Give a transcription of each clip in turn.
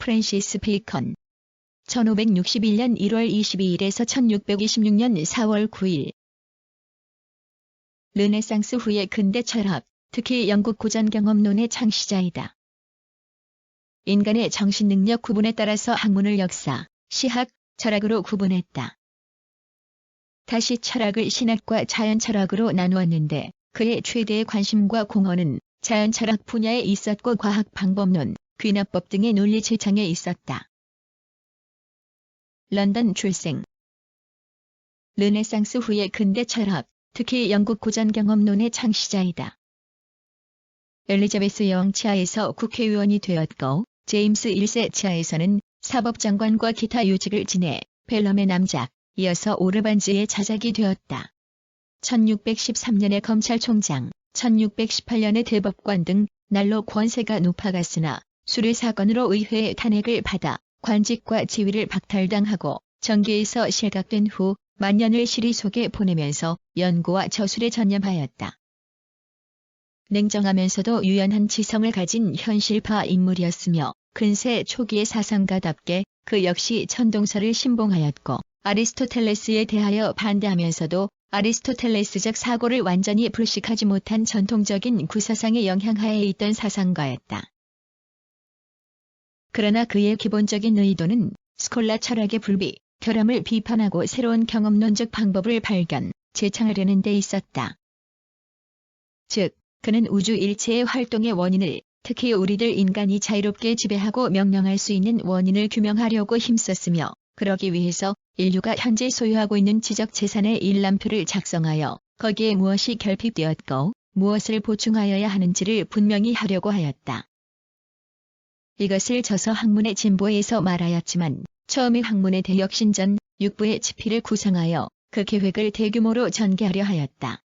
프랜시스 베이컨 1561년 1월 22일에서 1626년 4월 9일 르네상스 후의 근대 철학, 특히 영국 고전 경험론의 창시자이다. 인간의 정신 능력 구분에 따라서 학문을 역사, 시학, 철학으로 구분했다. 다시 철학을 신학과 자연 철학으로 나누었는데 그의 최대의 관심과 공헌은 자연 철학 분야에 있었고 과학 방법론, 귀납법 등의 논리 제창에 있었다. 런던 출생. 르네상스 후의 근대 철학, 특히 영국 고전 경험론의 창시자이다. 엘리자베스 여왕 치하에서 국회의원이 되었고 제임스 1세 치하에서는 사법장관과 기타 요직을 지내 벨럼의 남작, 이어서 오르반지의 자작이 되었다. 1613년에 검찰총장, 1618년에 대법관 등 날로 권세가 높아갔으나 수뢰 사건으로 의회의 탄핵을 받아 관직과 지위를 박탈당하고 정계에서 실각된 후 만년을 시리 속에 보내면서 연구와 저술에 전념하였다. 냉정하면서도 유연한 지성을 가진 현실파 인물이었으며 근세 초기의 사상가답게 그 역시 천동설을 신봉하였고 아리스토텔레스에 대하여 반대하면서도 아리스토텔레스적 사고를 완전히 불식하지 못한 전통적인 구사상의 영향하에 있던 사상가였다. 그러나 그의 기본적인 의도는 스콜라 철학의 불비, 결함을 비판하고 새로운 경험론적 방법을 발견, 제창하려는 데 있었다. 즉, 그는 우주 일체의 활동의 원인을, 특히 우리들 인간이 자유롭게 지배하고 명령할 수 있는 원인을 규명하려고 힘썼으며 그러기 위해서 인류가 현재 소유하고 있는 지적 재산의 일람표를 작성하여 거기에 무엇이 결핍되었고 무엇을 보충하여야 하는지를 분명히 하려고 하였다. 이것을 저서 학문의 진보에서 말하였지만 처음에 학문의 대혁신전 6부의 지피를 구성하여 그 계획을 대규모로 전개하려 하였다.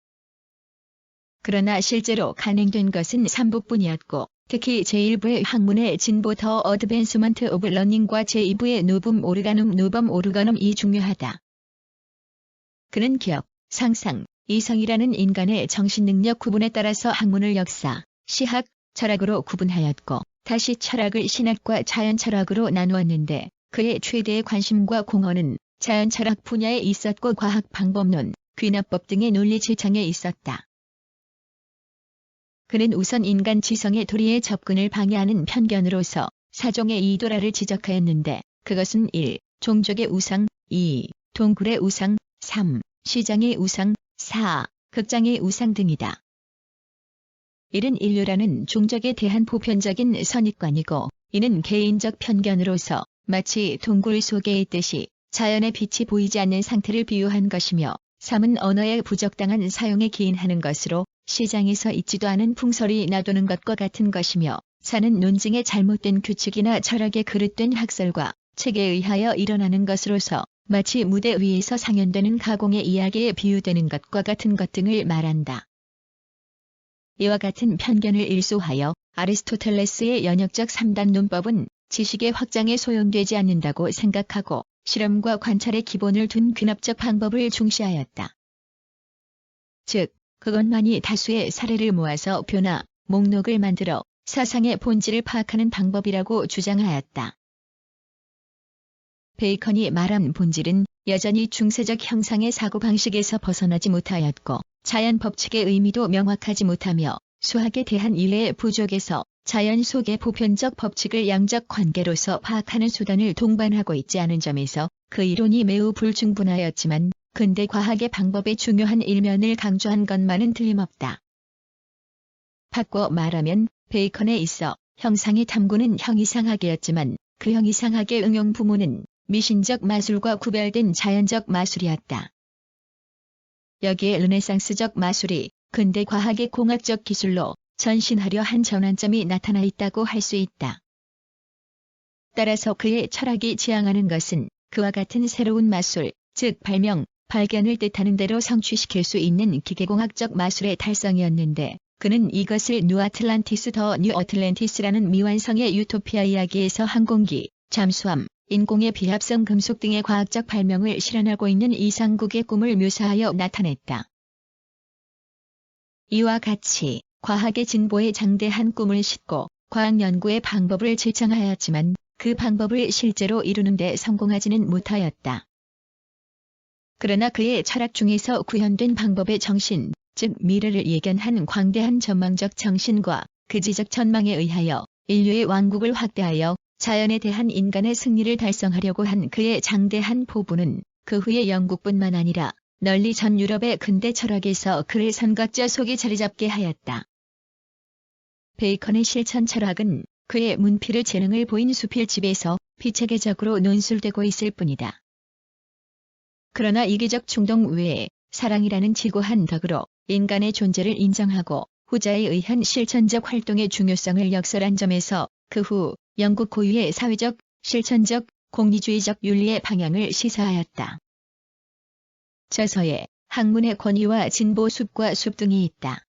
그러나 실제로 간행된 것은 3부뿐이었고 특히 제1부의 학문의 진보 더 어드밴스먼트 오브 러닝과 제2부의 노붐 오르가눔이 중요하다. 그는 기억, 상상, 이성이라는 인간의 정신능력 구분에 따라서 학문을 역사, 시학, 철학으로 구분하였고 다시 철학을 신학과 자연 철학으로 나누었는데 그의 최대의 관심과 공헌은 자연 철학 분야에 있었고 과학 방법론, 귀납법 등의 논리 제창에 있었다. 그는 우선 인간 지성의 도리에 접근을 방해하는 편견으로서 사종의 이도라를 지적하였는데 그것은 1. 종족의 우상, 2. 동굴의 우상, 3. 시장의 우상, 4. 극장의 우상 등이다. 1은 인류라는 종족에 대한 보편적인 선입관이고 이는 개인적 편견으로서 마치 동굴 속에 있듯이 자연의 빛이 보이지 않는 상태를 비유한 것이며 3은 언어의 부적당한 사용에 기인하는 것으로 시장에서 있지도 않은 풍설이 나도는 것과 같은 것이며 4는 논증의 잘못된 규칙이나 철학의 그릇된 학설과 책에 의하여 일어나는 것으로서 마치 무대 위에서 상연되는 가공의 이야기에 비유되는 것과 같은 것 등을 말한다. 이와 같은 편견을 일소하여 아리스토텔레스의 연역적 3단 논법은 지식의 확장에 소용되지 않는다고 생각하고 실험과 관찰의 기본을 둔 귀납적 방법을 중시하였다. 즉, 그것만이 다수의 사례를 모아서 표나 목록을 만들어 사상의 본질을 파악하는 방법이라고 주장하였다. 베이컨이 말한 본질은 여전히 중세적 형상의 사고방식에서 벗어나지 못하였고 자연 법칙의 의미도 명확하지 못하며 수학에 대한 이해의 부족에서 자연 속의 보편적 법칙을 양적 관계로서 파악하는 수단을 동반하고 있지 않은 점에서 그 이론이 매우 불충분하였지만 근대 과학의 방법의 중요한 일면을 강조한 것만은 틀림없다. 바꿔 말하면 베이컨에 있어 형상의 탐구는 형이상학이었지만 그 형이상학의 응용 부문은 미신적 마술과 구별된 자연적 마술이었다. 여기에 르네상스적 마술이 근대 과학의 공학적 기술로 전신하려 한 전환점이 나타나 있다고 할 수 있다. 따라서 그의 철학이 지향하는 것은 그와 같은 새로운 마술, 즉 발명, 발견을 뜻하는 대로 성취시킬 수 있는 기계공학적 마술의 달성이었는데 그는 이것을 뉴 어틀랜티스라는 미완성의 유토피아 이야기에서 항공기, 잠수함, 인공의 비합성 금속 등의 과학적 발명을 실현하고 있는 이상국의 꿈을 묘사하여 나타냈다. 이와 같이 과학의 진보에 장대한 꿈을 싣고 과학 연구의 방법을 제창하였지만 그 방법을 실제로 이루는 데 성공하지는 못하였다. 그러나 그의 철학 중에서 구현된 방법의 정신, 즉 미래를 예견한 광대한 전망적 정신과 그 지적 전망에 의하여 인류의 왕국을 확대하여 자연에 대한 인간의 승리를 달성하려고 한 그의 장대한 포부는 그 후에 영국뿐만 아니라 널리 전 유럽의 근대 철학에서 그를 선각자 속에 자리잡게 하였다. 베이컨의 실천 철학은 그의 문필의 재능을 보인 수필집에서 비체계적으로 논술되고 있을 뿐이다. 그러나 이기적 충동 외에 사랑이라는 지고한 덕으로 인간의 존재를 인정하고 후자에 의한 실천적 활동의 중요성을 역설한 점에서 그 후 영국 고유의 사회적, 실천적, 공리주의적 윤리의 방향을 시사하였다. 저서에 학문의 권위와 진보 숲과 숲 등이 있다.